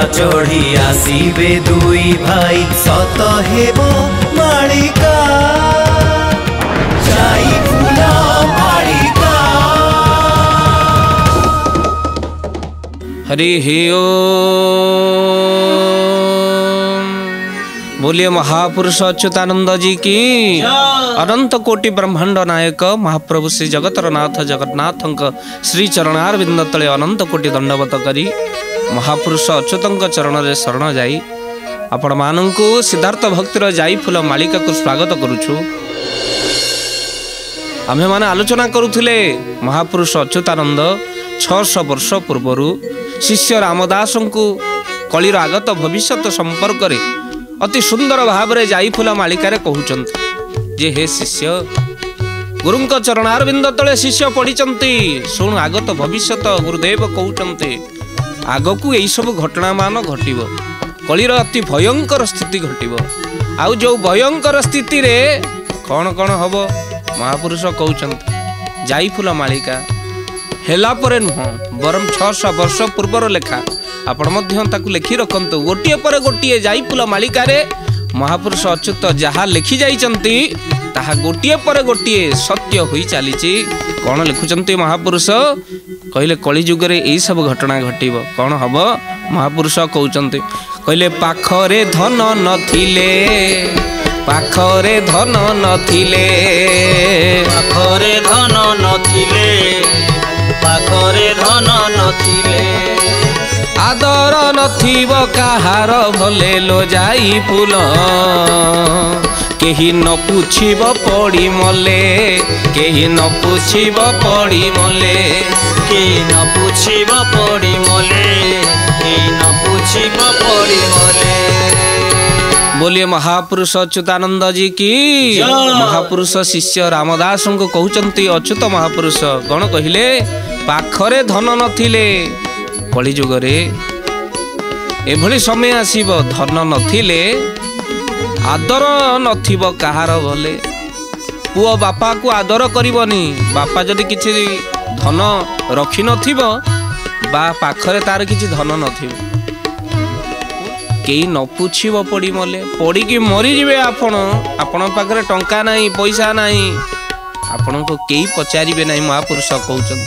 चढ़ी आसीबे दुई भाई सत हेबो मालिका जाई फूल मालिका। हरि ओम। बोलिए महापुरुष अच्युतानंद जी की। अनंत कोटि ब्रह्मांड नायक महाप्रभु श्री जगतर नाथ जगन्नाथ श्री चरणारविंद तले अनंत कोटि दंडवत करी महापुरुष अच्युतंक चरण रे शरण जाई आपण मानंकु सिद्धार्थ भक्तिर जाई फूल मालिका को स्वागत करूछु। आमे माने आलोचना करुथिले महापुरुष अच्युतानंद 600 वर्ष पूर्वरु शिष्य रामदास को कलिर आगत भविष्यत संपर्क रे अति सुंदर भाव रे जाई फूल मालिका रे कहउचंती जे हे शिष्य गुरुंक चरणारविंद तले शिष्य पढ़िचंती सुन आगत भविष्यत गुरुदेव कहउचंती आगकू यही सब घटना मान घटिबो कलिर अति भयंकर स्थिति घटिबो आउ जो भयंकर स्थिति रे कौन कौन हबो महापुरुष कहउचंती जाई फूल मालिका हेला परे नुह बरम 600 वर्ष पूर्वर लेखा आपण मध्य ताकू लिखि रखंतु गोटिए पर गोटिए जाई फूल मालिका रे महापुरुष अच्युत जहा लिखि जाइचंती ताहा गोटिए पर गोटिए सत्य होई चलीची। कौन लिखुचंती महापुरुष कहले कली जुग रे एई सब घटना घटिबो कौन हबो महापुरुष कहउचंती कहले पाखरे धन नथिले पाखरे धन नथिले पाखरे धन नथिले पाखरे धन नथिले आदर नथिब काहार भले लो जाई फूल केही न पुछिब पड़ी मले केही न पुछिब पड़ी मले केही न पुछिब पड़ी मले केही न पुछिब पड़ी मले। बोलिए महापुरुष अच्युतानंद जी की। महापुरुष शिष्य रामदास को कहउचंती अच्युत महापुरुष कौन कहिले पाखरे धन नथिले कली जुग रे एभली समय आसीब धन नथिले आदर नथिब काहार भले पुओ बापा को आदर करिवनी बापा जदि किछि धन रखि नथिब बा पाखरे तार किछि धन नथिब केही न पुछिब पड़ी मले पड़ी कि मरी जिवे आपण आपण पाखरे टंका नाही पैसा नाही आपण को केही पचारिबे नाही महापुरुष कहउछन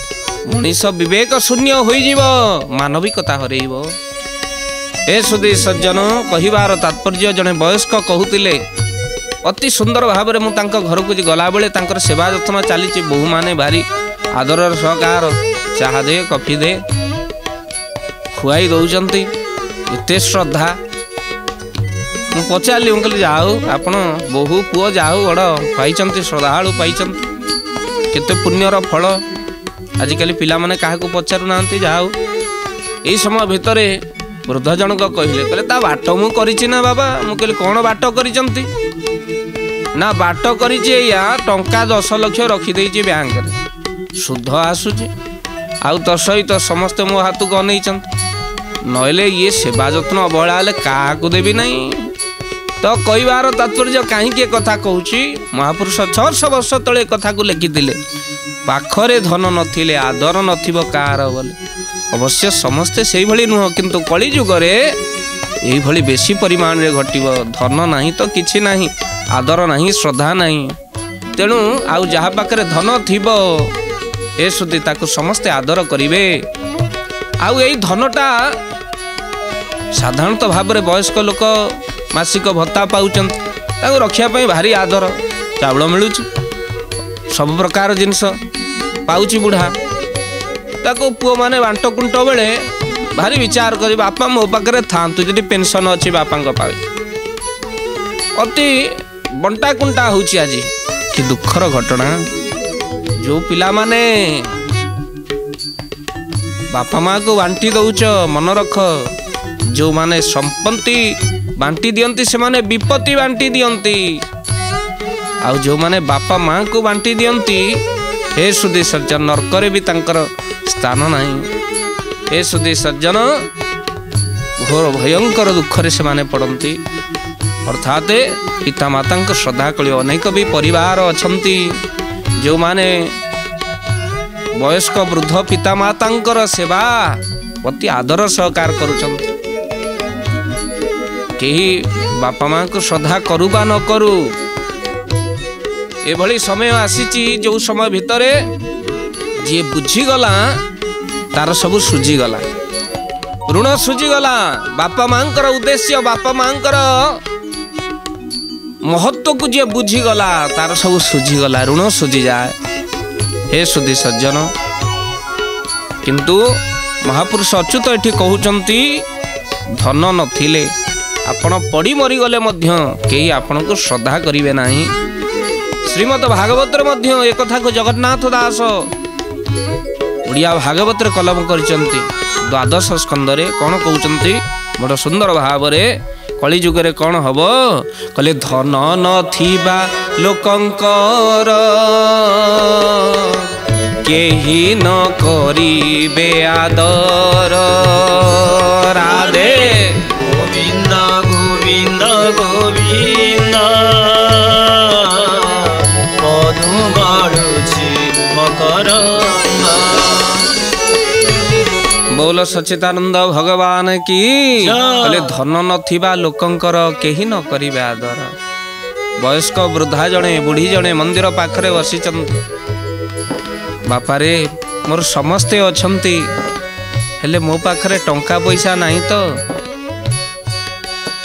मनीष विवेक शून्य होई जीव मानविकता हरइब। ए सुधी सज्जन कहिबार तात्पर्य जने वयस्क कहूतिले अति सुंदर भाव रे मु तांको घर को गला बेले तांकर सेवा जत्न चलीची बहु माने भारी आदर सहकार चाहा दे कॉफी दे खुआई दउचंती एते श्रद्धा मु पचारली मु कहली जाऊ आपण बहु पुओ जाऊ बड़ पाइचंती श्रद्धालु पाइचंती केते पुण्यर फल आजिकल पिला माने काहाकू पचारु नांती जाऊ एई समय भितरे वृद्ध जनक कहले कहले ता बाट मु करिछि ना बाबा मु कहले कोन बाट करिचंती ना बाट करिछि या टंका 10 लाख रखि देइछि बैंक रे शुद्ध आसुछि आउ तो सहित समस्त मो हाथ को अनैचंती नहले ये सेवा जत्न अवहेला हेले काहाकू देबी नहीं तो कहबार तात्पर्य कहीं कथा कहूँ महापुरुष 600 वर्ष तले कथा को लिखिले पाखरे धन नथिले आदर नथिब कार बोले अवश्य समस्ते से भली नुह किंतु कली जुग रे एई भली बेसी परिमाण रे घटिब धन नहीं तो किछि नहीं आदर नहीं श्रद्धा नहीं तेणु आउ जहा पाखरे धन थिबो ए सुधी ताकू समस्ते आदर करिवे आउ एई धनटा साधारणतः भाव रे वयस्क लोक मासिक भत्ता पाउचंत ताकू रखिया पई भारी आदर चावल मिलुची सब प्रकार जिनस पाउची बुढ़ा ताको पुओ माने बांट कुंट बेले भारी विचार करी बापा मो पाखरे थांतु जदि पेंशन अछि बापांक पावे अति बंटा कुंटा होची आज कि दुखर घटना जो पिला माने बापा माँ को बांटी दउच मन रख जो माने संपत्ति बांटी दियंती से माने विपत्ति बांटी दियंती आउ जो माने बापा माँ को बांटी दियंती हे सुधी सज्जन नरकरे भी तांकर स्थान नहीं हे सुधी सज्जन घोर भयंकर दुखरे से माने पड़ती अर्थात पिता माता श्रद्धा कली अनेक भी परिवार अछंती जो माने वयस्क वृद्ध पिता माता सेवा अति आदर सहकार करुचंती केही बापा माँ को श्रद्धा करू बा न करू एभली समय आसीची जो समय भितरे जी बुझीगला तार सब सुझीगला ऋण सुझीगला बापा माँ उद्देश्य बापा माँ महत्व को जी बुझीगला तार सब सुझीगला ऋण सुझी जाए। हे सुधी सज्जन किंतु महापुरुष अच्युत एठी कहउचंती धन नथिले आपण पड़ी मरी गले मध्य केही आपण को श्रद्धा करिवे नाही। श्रीमद भागवत मध्य एक कथा को जगन्नाथ दास उड़िया भागवत कलम करिसंती 12 स्कंद रे कोन कहउचंती बड़ सुंदर भाव रे कली जुग रे कोन हबो कले धन नथिबा लोकंकर केही न करिबे आदर। राधे गोविंद गोविंद गोविंद मधु गड़ुछि मकरंद। बोल सच्चिदानंद भगवान की कले धन नथिबा लोकंकर केही न करिबे आदर। वयस्क वृद्धा जणे बुढ़ी जणे मंदिर पाखरे बसिचंती बापा रे मोर समस्ते अछंती हेले मो पाखरे टंका पैसा नहीं तो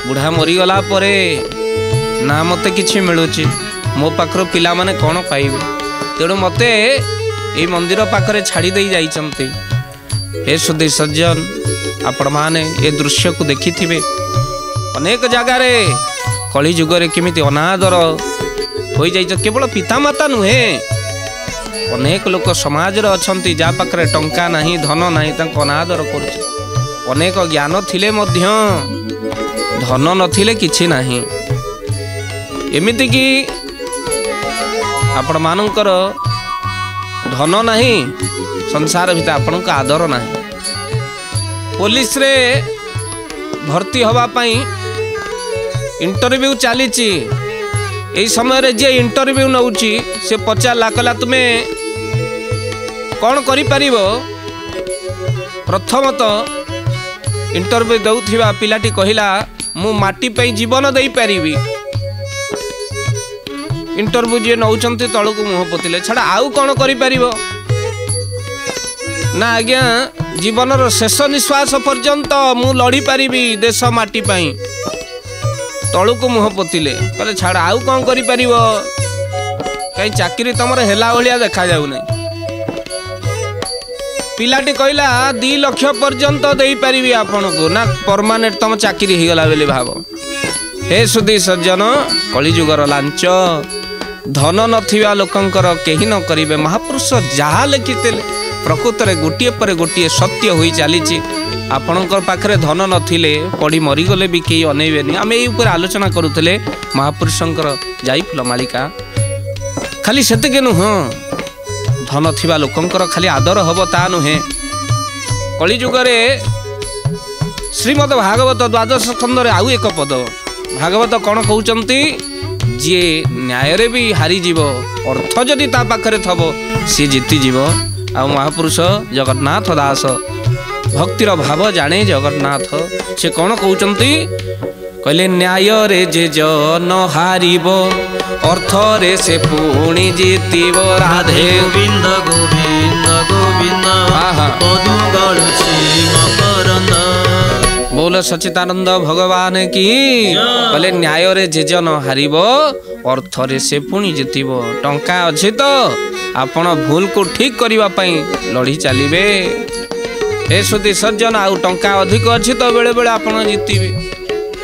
बुढ़ा मरीगला परे ना मते किछि मिलुची मो पाखर पिला माने कौन पाइबे तेणु मते ए मंदिर पाखरे छाड़ी दे जाइचंती। हे सुधी सज्जन आपण माने ए दृश्य को देखिथिबे अनेक जगह रे कली जुग रे केमिति अनादर होई जाइछ। केवल पिता माता नुहे अनेक लोक समाज रे अछंती जा पाखरे टंका नाही धन नाही तांको अनादर करूछ। अनेक ज्ञान थिले मध्य धन नथिले किछि नाही। एमिति कि आपण मानकर धन नाही संसार भितर आपण को आदर नाही। पुलिस रे भर्ती हवा पाई इंटरव्यू चलीची एई समय रे जे इंटरव्यू नउची से पचारला कला तुमे कौन करि परिबो प्रथमतः इंटरव्यू दउथिबा पिलाटी कहिला मु माटी पे जीवन दे पारिबी। इंटरव्यू जे नउचंती तळकु मुह पोतिले छडा आउ कौन करि परिबो ना आज्ञा जीवनर शेष निश्वास पर्यंत मु लड़ी पारिबी देश माटी पाई तळकु मुह पोतिले कहले छाड़ आउ कौन करि परिबो कहीं चाकरी तमर हेला भलिया देखा जाउ नै। पिलाटी कहला 2 लाख पर्यंत दे पारिबी आपन को ना परमानेंट तम चाकरी ही गला बेले भाव। हे सुधी सज्जन कली जुगर लांच धन नथिबा लोकंकर केही न करिवे महापुरुष जहा लिखिते प्रकृत रे गोटिए पर गोटिए सत्य होई चलीची। आपणकर पाखरे धन नथिले पड़ी मरीगले भी कई अनेबेनी। आम ये आलोचना करुले महापुरुषंकर जाईफुल मालिका खाली सेतिके नुह धन थिबा लोकंकर खाली आदर हब ता नुहे। कली जुगरे श्रीमद भागवत 12 स्कंद रे आउ एक पद भागवत कौन कहउचंती जे न्याय रे भी हारी जीव अर्थ जदि ता पाखरे थबो सी जीति जीव। आ महापुरुष जगन्नाथ दास भक्तिर भाव जाने जगन्नाथ से कौन कहउचंती कहले न्याय रे जे जन हारिबो अर्थ रे से पुणी जीतिबो। राधे गोविंद गोविंद गोविंद मधु गड़ुछि मकरंद। बोल सच्चिदानंद भगवान की कहले न्याय रे जे जन हारिबो अर्थ रे से पुणी जीतिबो। टंका अछि तो आपण भूल को ठीक करिवा पई लड़ी चलिबे। ए सुधी सज्जन आउ टंका अधिक अछि तो बेले बेले आपण जीतिबे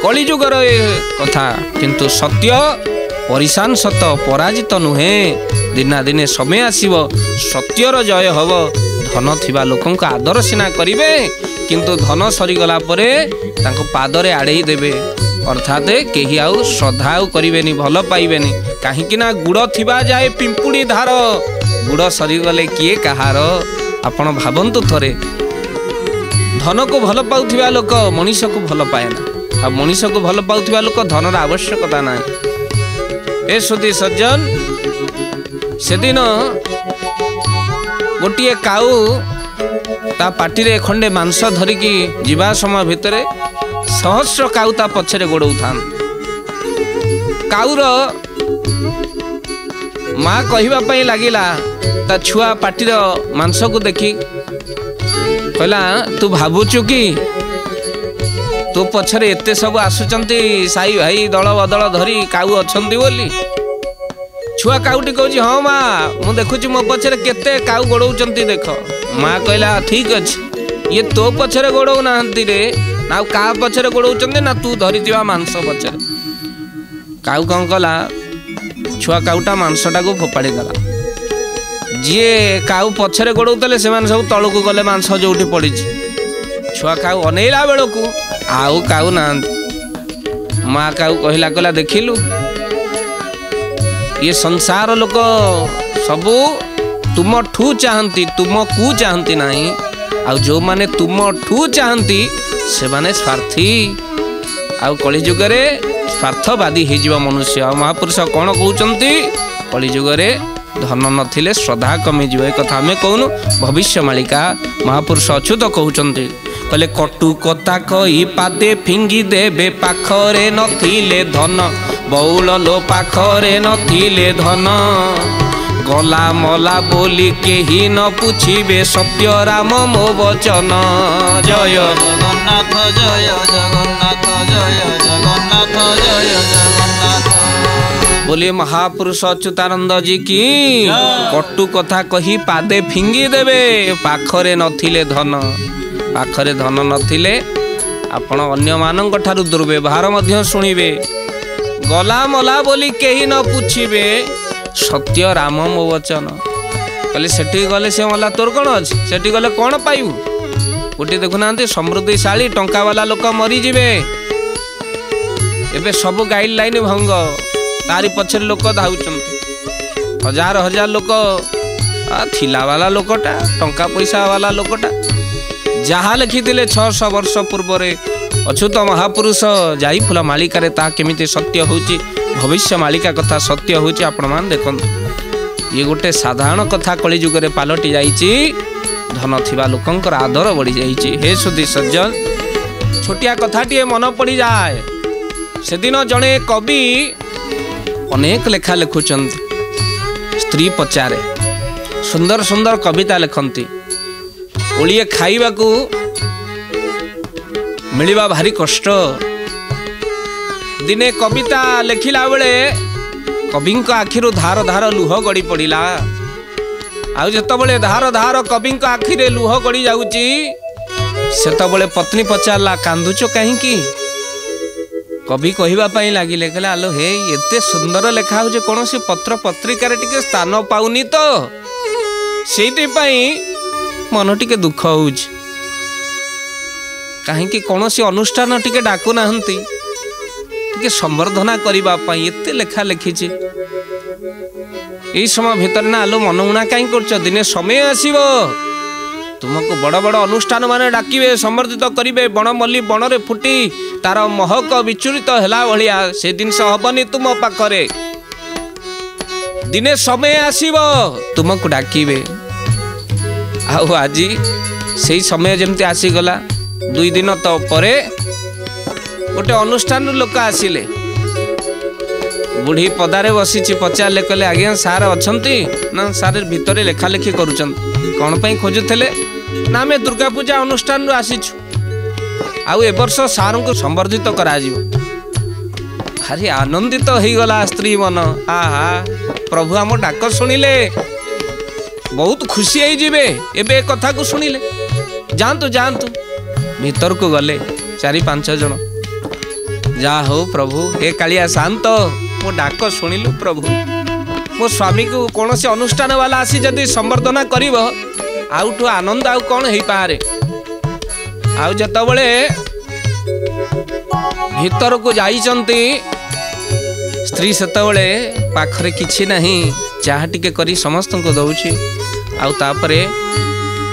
कली जुगर ए कथा किंतु सत्य परिशान सत पराजित नुहे। दिना दिने समय आसीबो सत्यर जय हब। धन थिबा लोकन को आदर सिना करिवे किंतु धन सरी गला परे तांको पादरे आड़ेई देबे अर्थात केही आउ श्रद्धा आउ करिवेनी भल पाइबेनी। काहे कि ना गुड़ थिबा जाए पिंपुड़ी धार गुड़ सरी गले किए कहार। आपण भाबंतु थरे धन को भल पाउथिबा लोक मनीष को भल पाएना आ मनीष को भल पाउथिबा लोक धनर आवश्यकता ना। ए सुधी सज्जन से दिन गोटे काऊ ता पाटी रे खंडे मांस धरिकी जीवा समय भितरे सहस्र काऊ ता पछरे गोड़ौ था। काऊर माँ कहवा लगिला ता छुआ पाटीर मांस को देखी कहला तू भावुचु कि तू पछरे एते सब आसुचंती साई भाई दल बदल धरी काऊ अछंती बोली। छुआ काउटी कहूँ हाँ माँ मु देखुची मो पछरे केते काऊ गोड़ौचंती देख। माँ कहला ठीक अच्छे ये तो पछरे गोड़ौ नाहंती रे ना का पछरे गोड़ौचंती ना तू धरी मांस पछरे। काऊ कौन कला छुआ काउटा मांसटा को फोपाड़ी देला। जी काऊ पछरे गोड़ौतले से सब तलू गले मांस जोठी पड़ी। छुआ काऊ अनेला बेलू आउ काऊ ना। माँ काऊ कहला कहला देखिलु ये संसार लोक सबू तुम ठू चाहती तुम कु चाहती नहीं आउ जो माने तुम ठू चाहती से माने स्वार्थी आउ कली जुगरे स्वार्थवादी हो मनुष्य। महापुरुष कौन कहते कली जुगरे धन नथिले श्रद्धा कमिजिव एक कथा आम कहूनु भविष्य मालिका महापुरुष अच्युत कहते कहले कटु कथा कही पादे फिंगी देबे पाखरे नथिले धन बौल लो पाखरे नथिले धन गला मला बोली केही न पुछिबे सत्य राम मो वचन। जय जगन्नाथ जय जगन्नाथ जय जगन्नाथ जय जगन्नाथ। बोलिए महापुरुष अच्युतानंद जी की। कटु कथा कही पादे फिंगी देबे पाखरे नथिले धन पाखरे धन नथिले आपण अन्य मानक ठारू दुर्व्यवहार मध्य शुणिबे। गला मला बोली केही न पुछिबे सत्य राम मो वचन। कहले सेठी गले से मला तोर कौन अच्छे सेठी गले कौन पाइबू गोटे देखुना समृद्धिशाली टंका वाला लोक मरीजे एबे सब गाइडलाइन भंग तारी पछरे लोक धाउचंती हजार हजार लोक थिला वाला लोकटा टंका पैसा वाला लोकटा जहाँ लिखिथिले 600 वर्ष पूर्व अच्युत महापुरुष जाई फुला मालिका ता केमिति सत्य होची भविष्य मालिका कथा सत्य होची आपण मान देखंतु। ये गोटे साधारण कथा कली जुगरे पालटी जाइची धन थिबा लोकंकर आदर बढ़ी जाइची। हे सुधी सज्जन छोटिया कथाटी मन पड़ी जाए से दिन जड़े कवि अनेक लेखा लिखुचंती स्त्री पचारे सुंदर सुंदर कविता लिखंती ओलिए खाइबा को मिलिबा भारी कष्ट। दिने कविता लिखिला बेले कवि आखिरु धार धार लुह गड़ी पड़िला आउ जतबले धार धार कवि आखिरे लुह गड़ी जाउची सेतबले पत्नी पचारला कांदुचो कहीं कवि कहवा लगिले कहले आलो हे एते सुंदर लेखा हो कौन सी पत्र पत्रिकार टिके स्थान पाउनी तो सेइति पई मन टिके दुख होउची कहीं कौन सी अनुष्ठान टिके डाकू नाहंती टिके संवर्धना करिबा पई एते लेखा लिखिछि एई समय भीतर ना आलो मनमुना कहीं करछ दिने समय आसीबो तुमको बड़ बड़ अनुष्ठान माने डाकिबे संवर्धित करिबे बण मल्ली बणरे फुटी तार महक विचुरित हैला भलिया से दिन से हबनी तुम पाखरे दिने समय आसीबो तुमको डाकिबे आउ आजी से समय जमती आसीगला 2 दिन तो परे गोटे अनुष्ठान लोक आसिले बुढ़ी पदारे बसी पचारे कहले आज्ञा सार अच्छी ना सार भितर लेखा लेखी करुचन कौन पाई खोजुले ना आम दुर्गा पूजा अनुष्ठान आसीचु आउ ए वर्ष सार को संवर्धित करा भारी आनंदित हो गला स्त्री मन आहा प्रभु आम डाक शुणिले बहुत खुशी हो जिबे एबे कथा को शुणिले जानतु जानतु भीतर को गले 4-5 जन जा हो प्रभु हे कालिया शांत मो डाक शुणिलु प्रभु मो स्वामी को कौन से अनुष्ठान वाला आसी जदि संवर्धना करिव आउठु आनंद आउ कौन हेई पारे आउ जतबले भीतर को जाइचंती स्त्री सेतबले पाखरे किछि नहीं चाह टिके करी समस्त को दउछि आउ तापरे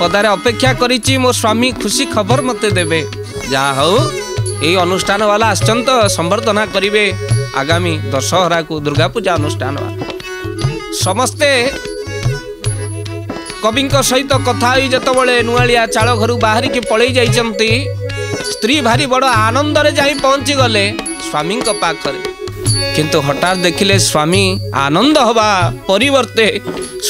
पदारे अपेक्षा करिछि मो स्वामी खुशी खबर मते देबे जा हो ए अनुष्ठान वाला आछन तो संवर्धना करिवे आगामी दशहरा को दुर्गा पूजा अनुष्ठान वाला समस्ते कवि सहित कथा जतबले नुआलिया चाल घर बाहर की पलि जाइचंती स्त्री भारी बड़ आनंद रे जाई पहुंची गले स्वामी को पाखरे किंतु हठात देखिले स्वामी आनंद हवा परिवर्ते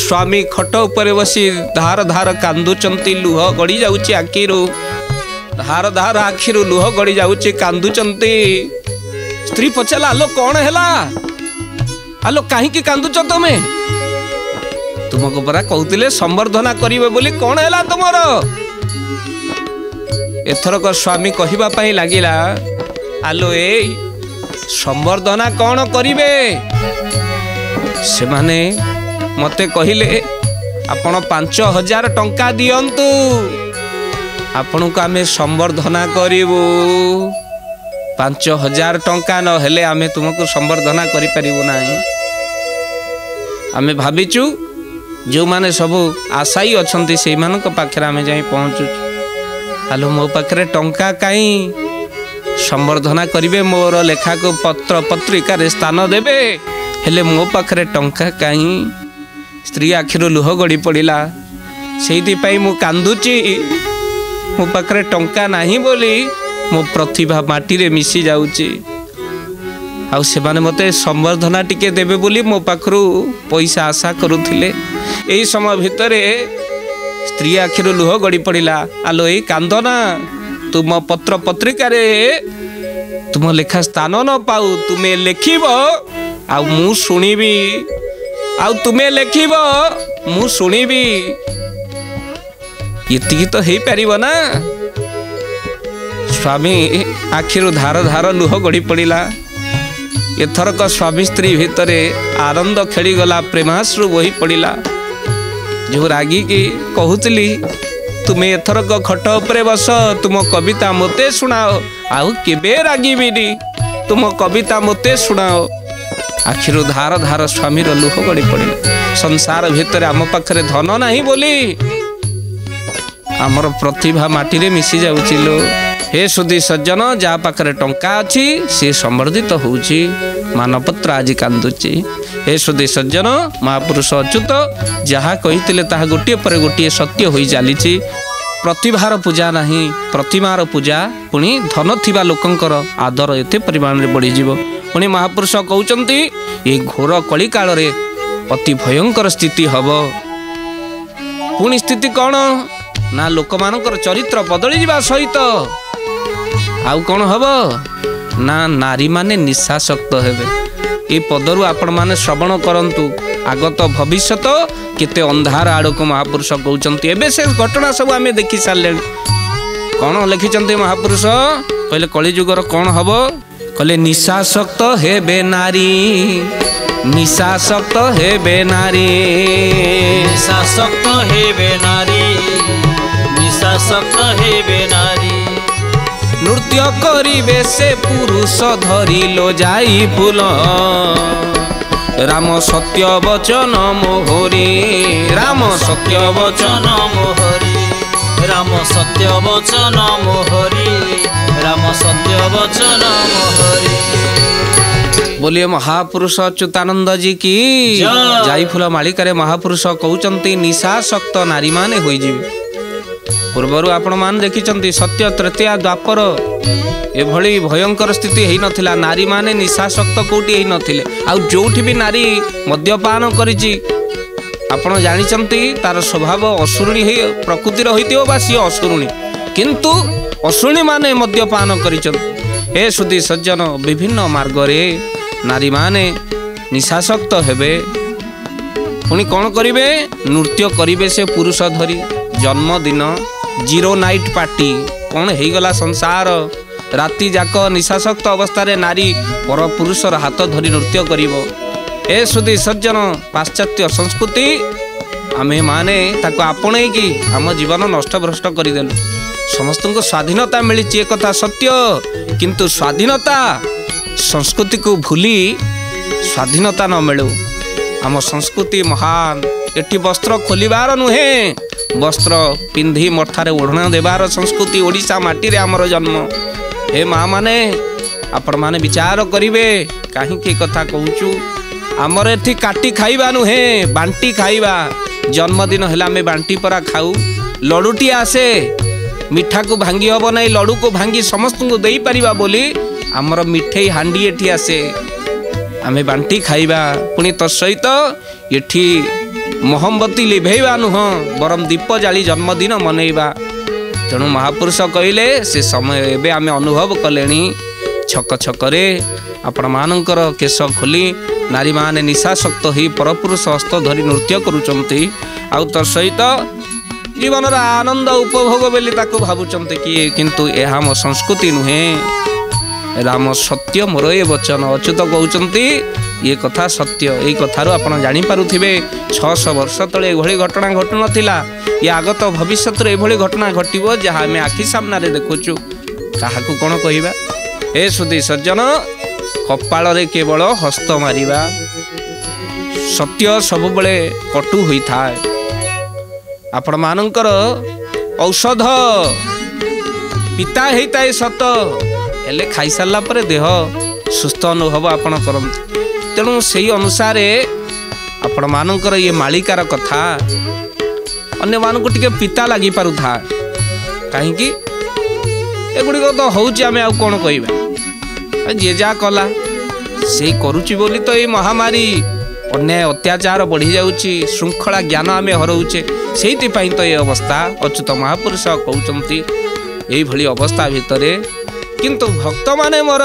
स्वामी खट ऊपर बसी धार धार कांदुचंती लुह गड़ी जाउची आखिरु धार धार आखिरु लुह गड़ी जाउची कांदुचंती स्त्री पचाला आलो कौन हैला आलो काहे की कांदुच तमे तुमको परा कहूतिले संवर्धना करिवे बोली कौन हैला तुमरो एथरक स्वामी कहिबा पई लागिला आलो ए संवर्धना कौन करिवे से माने मते कहिले आपण 5000 टंका दियंतु आपण को आमे संवर्धना करिवु 5000 टंका न हेले आमे तुमको संवर्धना करि परिबु नाही आमे भाबिचु जो माने सब आशाई अछंती से मानक पाखरे आमे जाई पहुंचु हालो मो पाखरे टंका काई संवर्धना करिवे मोर लेखा को पत्र पत्रिका रे स्थान देबे हेले मो पाखरे टंका काई स्त्री आखिरो लुह गड़ी पड़िला सेठी पई मु कांदुची मो पाखरे टंका नाही बोली मो प्रतिभा माटी रे मिसी जाउची आउ से माने मते संवर्धना टिके देबे बोली मो पाखरु पैसा आशा करूथिले एई समय भितरे स्त्री आखिरो लुह गड़ी पड़िला आलो ए कांदना तुम पत्र पत्रिका रे तुम लेखा स्थान न पाऊ तुमे लेखिब आ मु सुनिबी आ तुमे लेखिब मु सुनिबी एतिकी तो हेई परिबो ना स्वामी आखिरो धार धार लुह गड़ी पड़िला एथरक स्वामी स्त्री भितरे आनंद खेली गला प्रेमाश्रु बही पड़िला जो रागी की कहूतली तुम्हें एथरक खट उपरे बस तुम कविता मते सुनाओ आउ केबे रागिबिनी तुम कविता मते सुनाओ आखिरु धार धार स्वामी लुह गड़ी पड़िला संसार भितर आम पाखरे धन नहीं बोली आमर प्रतिभा माटी रे मिसी जाउची लो हे सुधी सज्जन जा पाखरे टंका अछि से संवर्धित होउची मानपत्र आज कांदुची हे सुधी सज्जन महापुरुष अच्युत जहा कहितिले ताहा गोटिए पर गोटिए सत्य होई जालिची प्रतिभार पूजा नहीं प्रतिमार पूजा पुणी धन थिबा लोकंकर आदर एते परिमाण रे बढ़ी जीवो पुणी महापुरुष कहउचंती ए घोर कली काल रे अति भयंकर स्थिति हबो पुणी स्थिति कौन ना लोक मानकर चरित्र बदली जीवा सहित आउ कौन हबो ना नारी माने निशासक्त हेबे ए पदरु आपण माने श्रवण करंतु आगत भविष्यत केते अंधार आड़ को महापुरुष कहउचंती एबे से घटना सब आमे देखि सारले कौन लिखिचंती महापुरुष कहले कली जुगर कौन हबो कहले निशासक्त हेबे नारी निशासक्त हेबे नारी निशासक्त हेबे नारी निशासक्त हेबे नारी नृत्य करिबे से पुरुष धरी लो जाई फूल राम सत्य वचन मोहरी राम सत्य वचन मोहरी राम सत्य वचन मोहरी राम सत्य वचन मोहरी बोलिए महापुरुष अच्युतानंद जी की जाई फूल मालिकारे महापुरुष कहउचंती निशासक्त नारी माने होई जिवे पूर्वर आपण मान देखिचंती सत्य तृतीया द्वापर एभली भयंकर स्थिति हेई नथिला नारी माने निशासक्त कोटी हेई नथिले आ जोठी भी नारी मद्यपान करिची आपण जानिचंती तार स्वभाव असुरुणी हे प्रकृतिर होइतियो बा सी असुरुणी किंतु असुरुणी माने मद्यपान करिचंती हे सुधी सज्जन विभिन्न मार्ग रे नारी माने निशासक्त हेबे पुणी कौन करिवे नृत्य करिवे से पुरुष धरी जन्मदिन जीरो नाइट पार्टी कौन हो गला संसार राति जाक निशासक्त अवस्था रे नारी पर पुरुषर हाथ धरी नृत्य करिवो ए सुधी सज्जन पाश्चात्य संस्कृति आमे माने ताको आपणे की आम जीवन नष्ट भ्रष्ट करदेलु समस्त को स्वाधीनता मिली कथा सत्य किंतु स्वाधीनता संस्कृति को भूली स्वाधीनता न मिलू आम संस्कृति महान एटी वस्त्र खोलिबार नुहे वस्त्र पिंधि मठारे ओढ़ना देवार संस्कृति ओडिशा माटी रे आमर जन्म हे माँ माने आपण माने विचार करिवे काहे कथा कहूचु आमर एठी काटी खाइबा नुहे बांटी खाइबा जन्मदिन हेला में बांटी परा खाऊ लडुटी आसे मिठा को भांगी हम ना लडू को भांगी समस्त को दे पारिबा बोली आमर मिठेई हांडी एठी आसे आमे बांटी खाइबा पुणी तो सहित एठी मोहम्बती लिभेइबा नुह बरम दीप जाली जन्मदिन मनइबा। तेणु महापुरुष कहले से समय एबे आमे अनुभव कलेनी छक छकरे आपण मानकर केश खोली नारी माने निशाशक्त हो परपुरुष हस्त धरी नृत्य करुचंती आउ तर सहित जीवन आनंद उपभोग बेली ताको भावुचंती किए किंतु यह मो संस्कृति नुहे राम सत्य मोर ए वचन अच्युत कहते ये कथा सत्य यही कथार आप जापे 600 वर्ष तले एभली घटना घटु नाला ये आगत भविष्य एभली घटना घटव जहाँ आम आखि सामने देखुचु क्या कौन कहवा ए सुधी सज्जन कपाल केवल हस्त मारिबा सत्य सब बेले कटु होता है आपण मानकर औषध पिता होता है सत हेले खाई सारा पर देह सुस्थ अनुभव आपण करते तेणु से अनुसार आपण मानकर ये मालिकार कथा अन्य मानक टिके पिता लगी पारु था कहीं एगुड़ी तो होची आमे आ कौन कहवा जे जा कला से करुची बोली तो ये महामारी अन्याय अत्याचार बढ़ी जाउची श्रृंखला ज्ञान आमे हरउचे से तो ये अवस्था अच्युत महापुरुष कहते यही भली अवस्था भितरे किंतु भक्त माने मोर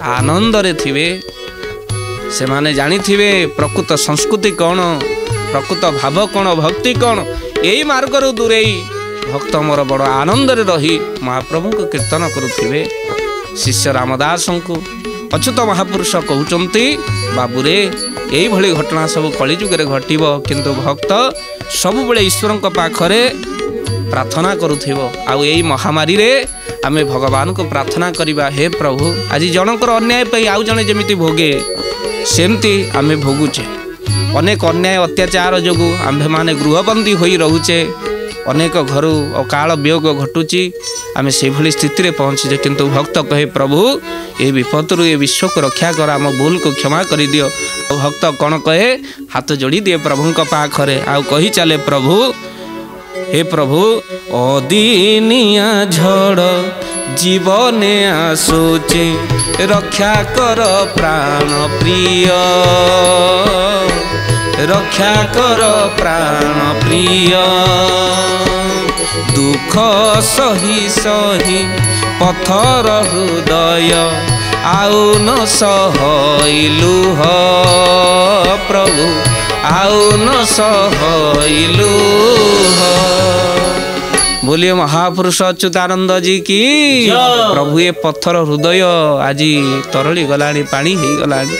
आनंद रे थिवे से माने जानी थिवे प्रकृत संस्कृति कौन प्रकृत भाव कौन भक्ति कौन यही मार्ग रु दूरे भक्त मोर बड़ आनंद रे रही महाप्रभु को कीर्तन करुथिवे। शिष्य रामदास को अच्युत महापुरुष कहते बाबूरे यही भली घटना सब कलिजुग घटव किंतु भक्त सब बेले ईश्वर पाखरे प्रार्थना करुथिवो आउ यही महामारी रे आमे भगवान को प्रार्थना करिबा हे प्रभु आज जनकर अन्याय पे आउ जने जेमिति भोगे सेमती आमे भोगुचे अनेक अन्याय अत्याचार जोगु आम्भे माने गृहबंदी होई रहुचे अनेक घरु अकाल वियोग घटुची आमे से भली स्थिति रे पहुंचे किंतु भक्त कहे प्रभु ए विपत्तरु ए विश्व को रक्षा कर आम भूल को क्षमा कर दियो। भक्त कौन कहे हाथ जोड़ी दिए प्रभु का पाखरे आउ कही चले प्रभु हे प्रभु अदिनिया झड़ जीवने आसुचे रक्षा कर प्राण प्रिय रक्षा कर प्राण प्रिय दुख सही सही पथर हृदय आउ न सहइलु ह प्रभु आउ न सहइलु ह। बोलिए महापुरुष अच्युतानंद जी की प्रभु ये पत्थर हृदय आज तरली गलानी पानी हो गलानी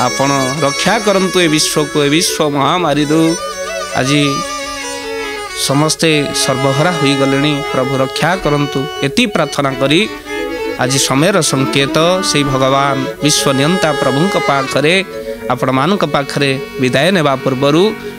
आपण रक्षा करंतु ए विश्व को ए विश्व महामारी दु आज समस्ते सर्वहरा हो गले प्रभु रक्षा करंतु एति प्रार्थना करी आज समय संकेत से भगवान विश्व नियंता प्रभु पाखरे आपण मान पाखरे विदाय नेबा पूर्वर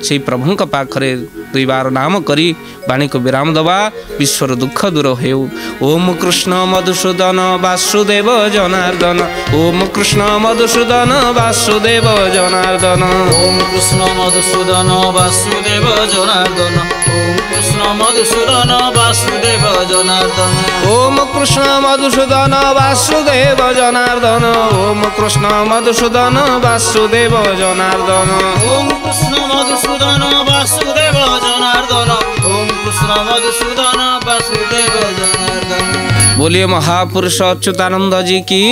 से प्रभु पाखरे दुई बार नाम करी वाणी को विराम दबा विश्वर दुख दूर हेउ। ओम कृष्ण मधुसूदन वासुदेव जनार्दन ओम कृष्ण मधुसूदन वासुदेव जनार्दन ओम कृष्ण मधुसूदन वासुदेव जनार्दन ओम कृष्ण मधुसूदन वासुदेव जनार्दन ओम कृष्ण मधुसूदन वासुदेव जनार्दन ओम कृष्ण मधुसूदन वासुदेव जनार्दन ओम कृष्ण मधुसूदन वासुदेव जनार्दन ओम कृष्ण मधुसूदन वासुदेव जनार्दन। बोलिए महापुरुष अच्युतानंद जी की।